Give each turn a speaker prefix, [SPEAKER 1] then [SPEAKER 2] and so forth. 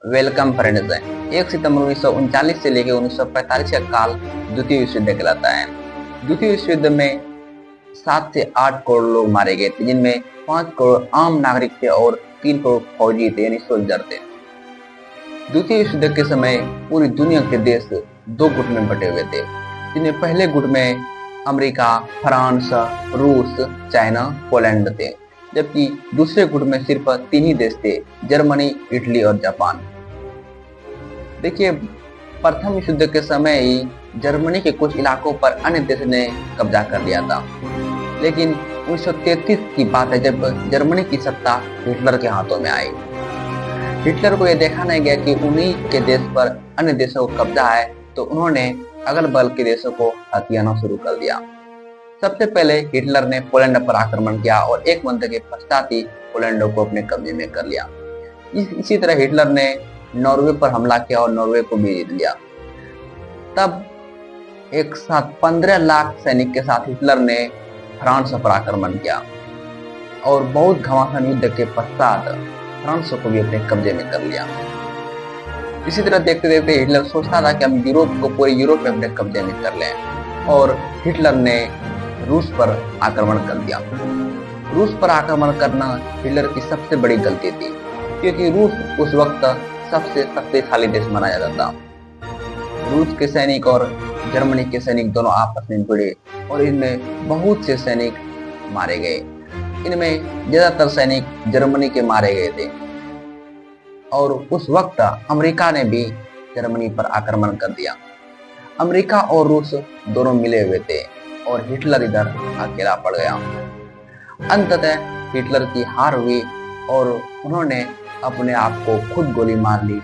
[SPEAKER 1] Welcome friends है। 1 सितंबर 1939 से लेकर 1945 का काल द्वितीय विश्व युद्ध कहलाता है। द्वितीय विश्व युद्ध में 7 से 8 करोड़ लोग मारे गए थे, जिनमें 5 करोड़ आम नागरिक थे और 3 करोड़ फौजी थे, यानी सोल्जर थे। द्वितीय विश्व युद्ध के समय पूरी दुनिया के देश 2 गुट में बटे हुए थे, जिनमें पहले गुट में अमेरिका, फ्रांस, रूस, चाइना, पोलैंड थे, जबकि दूसरे गुट में सिर्फ 3 ही देश थे, जर्मनी, इटली और जापान। देखिए, प्रथम विश्व युद्ध के समय ही जर्मनी के कुछ इलाकों पर अन्य देश ने कब्जा कर लिया था, लेकिन 1933 की बात है जब जर्मनी की सत्ता हिटलर के हाथों में आई। हिटलर को यह देखा नहीं गया कि उन्हीं के देश पर अन्य देशों को कब्जा है, तो उन्होंने अगल बगल के देशों को हथियाना शुरू कर दिया। सबसे पहले हिटलर ने पोलैंड पर आक्रमण किया और 1 महीने के पश्चात ही पोलैंड को अपने कब्जे में कर लिया। इसी तरह हिटलर ने नॉर्वे पर हमला किया और नॉर्वे को भी जीत लिया। तब एक साथ 15 लाख सैनिक के साथ हिटलर ने फ्रांस पर आक्रमण किया और बहुत घमासान युद्ध के पश्चात फ्रांस को भी अपने कब्जे में कर लिया। इसी तरह देखते देखते हिटलर सोचता था कि हम पूरे यूरोप में अपने कब्जे में कर लें, और हिटलर ने रूस पर आक्रमण कर दिया। रूस पर आक्रमण करना हिटलर की सबसे बड़ी गलती थी, क्योंकि रूस उस वक्त सबसे शक्तिशाली देश माना जाता था। रूस के सैनिक और जर्मनी के सैनिक दोनों आपस में भिड़े और इनमें बहुत से सैनिक मारे गए। इनमें ज्यादातर सैनिक जर्मनी के मारे गए थे, और उस वक्त अमेरिका ने भी जर्मनी पर आक्रमण कर दिया। अमेरिका और रूस दोनों मिले हुए थे और हिटलर इधर अकेला पड़ गया। अंततः हिटलर की हार हुई और उन्होंने अपने आप को खुद गोली मार ली।